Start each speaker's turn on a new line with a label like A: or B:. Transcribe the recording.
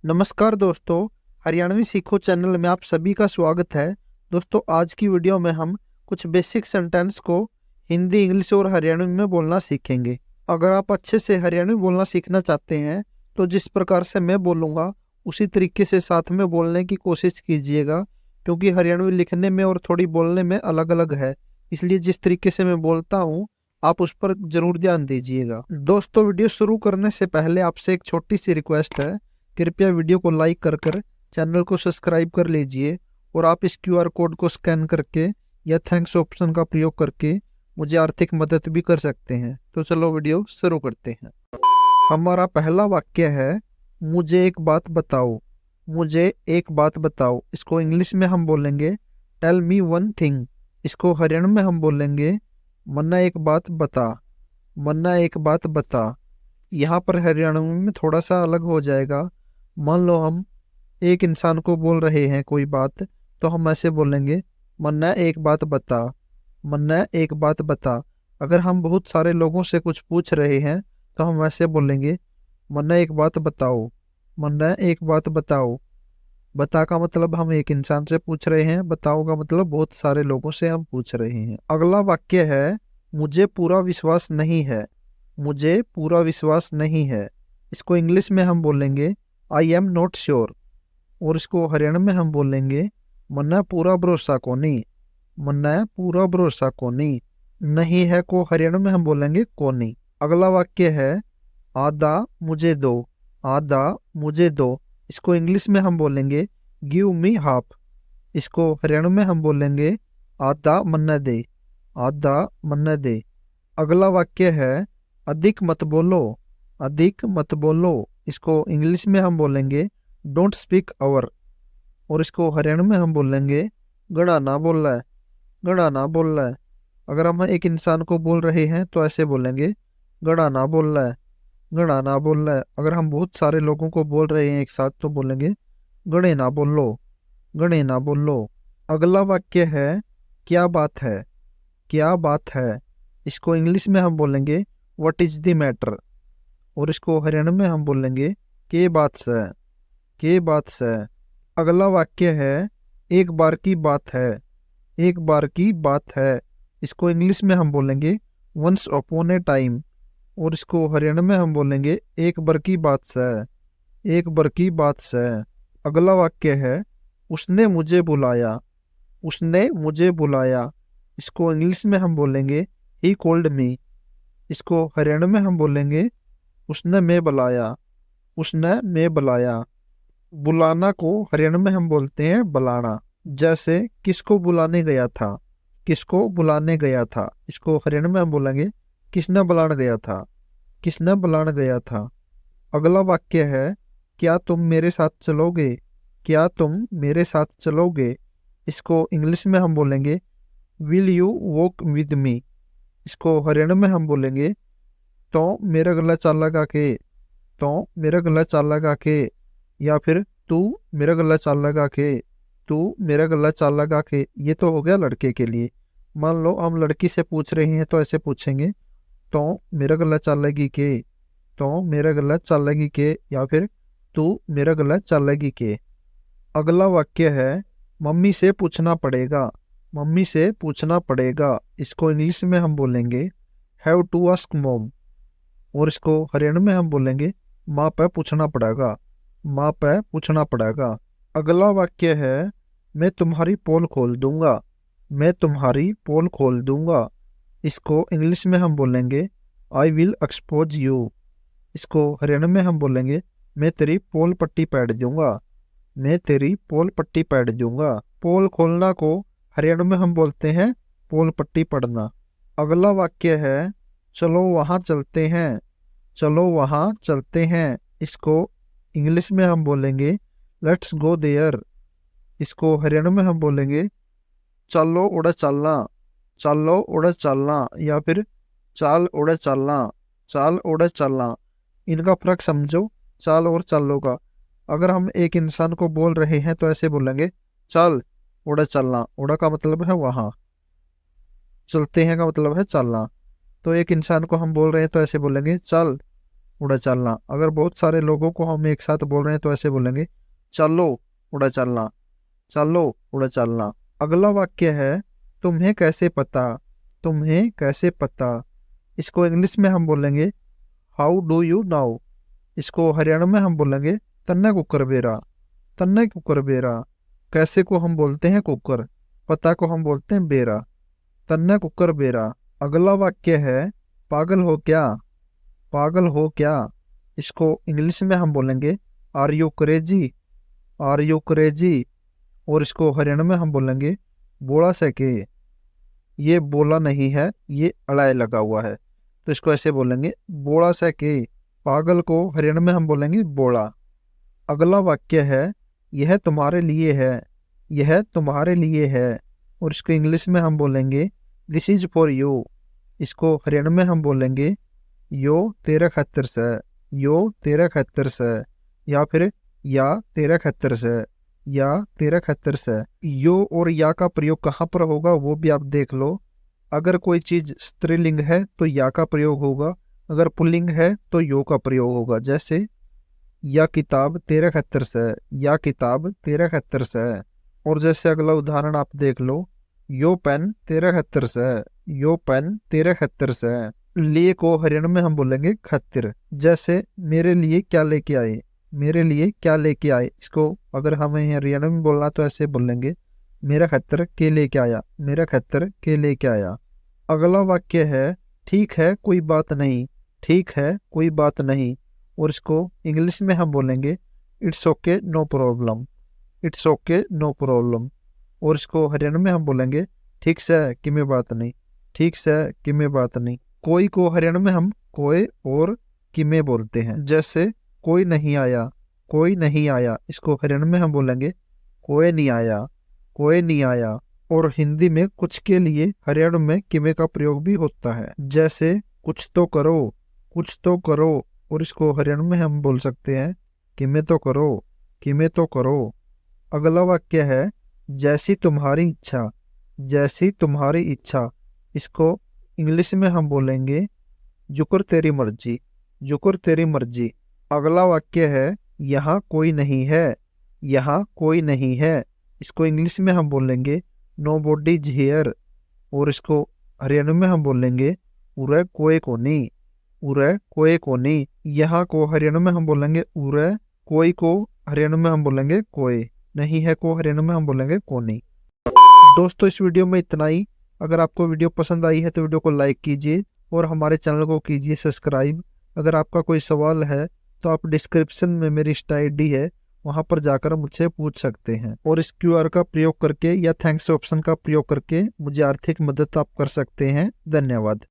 A: नमस्कार दोस्तों, हरियाणवी सीखो चैनल में आप सभी का स्वागत है। दोस्तों, आज की वीडियो में हम कुछ बेसिक सेंटेंस को हिंदी, इंग्लिश और हरियाणवी में बोलना सीखेंगे। अगर आप अच्छे से हरियाणवी बोलना सीखना चाहते हैं तो जिस प्रकार से मैं बोलूँगा उसी तरीके से साथ में बोलने की कोशिश कीजिएगा, क्योंकि हरियाणवी लिखने में और थोड़ी बोलने में अलग अलग है। इसलिए जिस तरीके से मैं बोलता हूँ आप उस पर जरूर ध्यान दीजिएगा। दोस्तों, वीडियो शुरू करने से पहले आपसे एक छोटी सी रिक्वेस्ट है, कृपया वीडियो को लाइक कर चैनल को सब्सक्राइब कर लीजिए और आप इस क्यूआर कोड को स्कैन करके या थैंक्स ऑप्शन का प्रयोग करके मुझे आर्थिक मदद भी कर सकते हैं। तो चलो वीडियो शुरू करते हैं। हमारा पहला वाक्य है, मुझे एक बात बताओ। मुझे एक बात बताओ, इसको इंग्लिश में हम बोलेंगे टेल मी वन थिंग। इसको हरियाणवी में हम बोलेंगे मन्ना एक बात बता। मन्ना एक बात बता। यहाँ पर हरियाणवी में थोड़ा सा अलग हो जाएगा। मान लो हम एक इंसान को बोल रहे हैं कोई बात, तो हम ऐसे बोलेंगे मन्ना एक बात बता। मन्ना एक बात बता। अगर हम बहुत सारे लोगों से कुछ पूछ रहे हैं तो हम ऐसे बोलेंगे मन्ना एक बात बताओ। मन्ना एक बात बताओ। बता का मतलब हम एक इंसान से पूछ रहे हैं, बताओ का मतलब बहुत सारे लोगों से हम पूछ रहे हैं। अगला वाक्य है, मुझे पूरा विश्वास नहीं है। मुझे पूरा विश्वास नहीं है। इसको इंग्लिश में हम बोलेंगे आई एम नॉट श्योर और इसको हरियाणा में हम बोलेंगे मन्ना पूरा भरोसा को नहीं। मन्ना पूरा भरोसा को नहीं। नहीं है को हरियाणा में हम बोलेंगे को नहीं। अगला वाक्य है, आधा मुझे दो। आधा मुझे दो। इसको इंग्लिश में हम बोलेंगे गिव मी हाफ। इसको हरियाणा में हम बोलेंगे आधा मन्ना दे। आधा मन्ना दे। अगला वाक्य है, अधिक मत बोलो। अधिक मत बोलो। इसको इंग्लिश में हम बोलेंगे डोंट स्पीक ओवर और इसको हरियाणा में हम बोलेंगे गड़ा ना बोल रहा है। गड़ा ना बोल रहा है। अगर हम एक इंसान को बोल रहे हैं तो ऐसे बोलेंगे गड़ा ना बोल रहा है। गड़ा ना बोल रहा है। अगर हम बहुत सारे लोगों को बोल रहे हैं एक साथ तो बोलेंगे गड़े ना बोलो। गड़े ना बोलो। अगला वाक्य है, क्या बात है। क्या बात है। इसको इंग्लिश में हम बोलेंगे व्हाट इज द मैटर और इसको हरियाणा में हम बोलेंगे के बात से। के बात से। अगला वाक्य है, एक बार की बात है। एक बार की बात है। इसको इंग्लिश में हम बोलेंगे वंस अपॉन ए टाइम और इसको हरियाणा में हम बोलेंगे एक बार की बात से। एक बार की बात से। अगला वाक्य है, उसने मुझे बुलाया। उसने मुझे बुलाया। इसको इंग्लिश में हम बोलेंगे ही कॉल्ड मी। इसको हरियाणा में हम बोलेंगे उसने मैं बुलाया। उसने मैं बुलाया। बुलाना को हरियाणा में हम बोलते हैं बुलाना। जैसे किसको बुलाने गया था। किसको बुलाने गया था। इसको हरियाणा में हम बोलेंगे किसने बुलाने गया था। किसने बुलाने गया था। अगला वाक्य है, क्या तुम मेरे साथ चलोगे। क्या तुम मेरे साथ चलोगे। इसको इंग्लिश में हम बोलेंगे will you walk with me. इसको हरियाणा में हम बोलेंगे तो मेरा गला चाल लगा के। तो मेरा गला चाल लगा के या फिर तू मेरा गला चाल लगा के। तू मेरा गला चाल लगा के। ये तो हो गया लड़के के लिए। मान लो हम लड़की से पूछ रहे हैं तो ऐसे पूछेंगे तो मेरा गला चाल लगी के। तो मेरा गला चाल लगी के या फिर तू मेरा गला चाल लगी के। अगला वाक्य है, मम्मी से पूछना पड़ेगा। मम्मी से पूछना पड़ेगा। इसको इंग्लिश में हम बोलेंगे हैव टू आस्क मॉम और इसको हरियाणा में हम बोलेंगे माँ पे पूछना पड़ेगा। माँ पे पूछना पड़ेगा। अगला वाक्य है, मैं तुम्हारी पोल खोल दूंगा। मैं तुम्हारी पोल खोल दूंगा। इसको इंग्लिश में हम बोलेंगे आई विल एक्सपोज यू। इसको हरियाणा में हम बोलेंगे मैं तेरी पोल पट्टी पैड दूंगा। मैं तेरी पोल पट्टी पैड दूंगा। पोल खोलना को हरियाणा में हम बोलते हैं पोल पट्टी पड़ना। अगला वाक्य है, चलो वहाँ चलते हैं। चलो वहाँ चलते हैं। इसको इंग्लिश में हम बोलेंगे लेट्स गो देयर। इसको हरियाणा में हम बोलेंगे चलो उड़ा चलना। चलो उड़ा चलना या फिर चाल उड़ा चलना। चाल उड़ा चलना। इनका फर्क समझो चाल और चालो का। अगर हम एक इंसान को बोल रहे हैं तो ऐसे बोलेंगे चल उड़ा चलना। उड़ा का मतलब है वहाँ। चलते हैं का मतलब है चलना। तो एक इंसान को हम बोल रहे हैं तो ऐसे बोलेंगे चल उड़ा चलना। अगर बहुत सारे लोगों को हम एक साथ बोल रहे हैं तो ऐसे बोलेंगे, चलो उड़ा चलना, चलो उड़ा चलना। अगला वाक्य है, तुम्हें कैसे पता, तुम्हें कैसे पता। इसको इंग्लिश में हम बोलेंगे हाउ डू यू नाउ। इसको हरियाणा में हम बोलेंगे तन्ने कुकर बेरा, तन्ने कुकर बेरा। कैसे को हम बोलते हैं कुकर, पता को हम बोलते हैं बेरा। तन्ने कुकर बेरा। अगला वाक्य है, पागल हो क्या, पागल हो क्या। इसको इंग्लिश में हम बोलेंगे are you crazy, are you crazy. और इसको हरियाणा में हम बोलेंगे बोला सके। ये बोला नहीं है, ये अड़ाई लगा हुआ है, तो इसको ऐसे बोलेंगे बोला सके। पागल को हरियाणा में हम बोलेंगे बोला। अगला वाक्य है, यह तुम्हारे लिए है, यह तुम्हारे लिए है। और इसको इंग्लिश में हम बोलेंगे दिस इज फॉर यू। इसको हरियाणा में हम बोलेंगे यो तेरे खतर से, यो तेरे खतर से। या फिर या तेरे खतर से, या तेरे खतर से। यो और या का प्रयोग कहाँ पर होगा वो भी आप देख लो। अगर कोई चीज स्त्रीलिंग है तो या का प्रयोग होगा, अगर पुल्लिंग है तो यो का प्रयोग होगा। जैसे या किताब तेरे खतर से, या किताब तेरे खतर से। और जैसे अगला उदाहरण आप देख लो, यो पेन तेरे खतर से, यो पेन तेरे खतर से। लिए को हरियाणा में हम बोलेंगे खतिर। जैसे मेरे लिए क्या लेके आए, मेरे लिए क्या लेके आए। इसको अगर हमें हरियाणा में बोलना तो ऐसे बोलेंगे मेरा खतर के लेके आया, मेरा खतर के लेके आया। अगला वाक्य है, ठीक है कोई बात नहीं, ठीक है कोई बात नहीं। और इसको इंग्लिश में हम बोलेंगे it's okay no problem, it's okay no problem. और इसको हरियाणा में हम बोलेंगे ठीक से कि में बात नहीं, ठीक से कि में बात नहीं। कोई को हरियाणा में हम कोई और कि में बोलते हैं। जैसे कोई नहीं आया, कोई नहीं आया। इसको हरियाणा में हम बोलेंगे कोई नहीं आया, कोई नहीं आया। और हिंदी में कुछ के लिए हरियाणा में किमे का प्रयोग भी होता है। जैसे कुछ तो करो, कुछ तो करो। और इसको हरियाणा में हम बोल सकते हैं किमे तो करो, किमे तो करो। अगला वाक्य है, जैसी तुम्हारी इच्छा, जैसी तुम्हारी इच्छा। इसको इंग्लिश में हम बोलेंगे जुकर तेरी मर्जी, जुकर तेरी मर्जी। अगला वाक्य है, यहाँ कोई नहीं है, यहाँ कोई नहीं है। इसको इंग्लिश में हम बोलेंगे नो बॉडी इज हियर। और इसको हरियाणा में हम बोलेंगे उरे कोई कोनी, उरे कोई कोनी। यहाँ को हरियाणा में हम बोलेंगे उरे, कोई को हरियाणा में हम बोलेंगे कोई, नहीं है को हरियाणा में हम बोलेंगे कोनी। दोस्तों इस वीडियो में इतना ही। अगर आपको वीडियो पसंद आई है तो वीडियो को लाइक कीजिए और हमारे चैनल को कीजिए सब्सक्राइब। अगर आपका कोई सवाल है तो आप डिस्क्रिप्शन में मेरी इंस्टा आईडी है, वहां पर जाकर मुझसे पूछ सकते हैं। और इस क्यूआर का प्रयोग करके या थैंक्स ऑप्शन का प्रयोग करके मुझे आर्थिक मदद आप कर सकते हैं। धन्यवाद।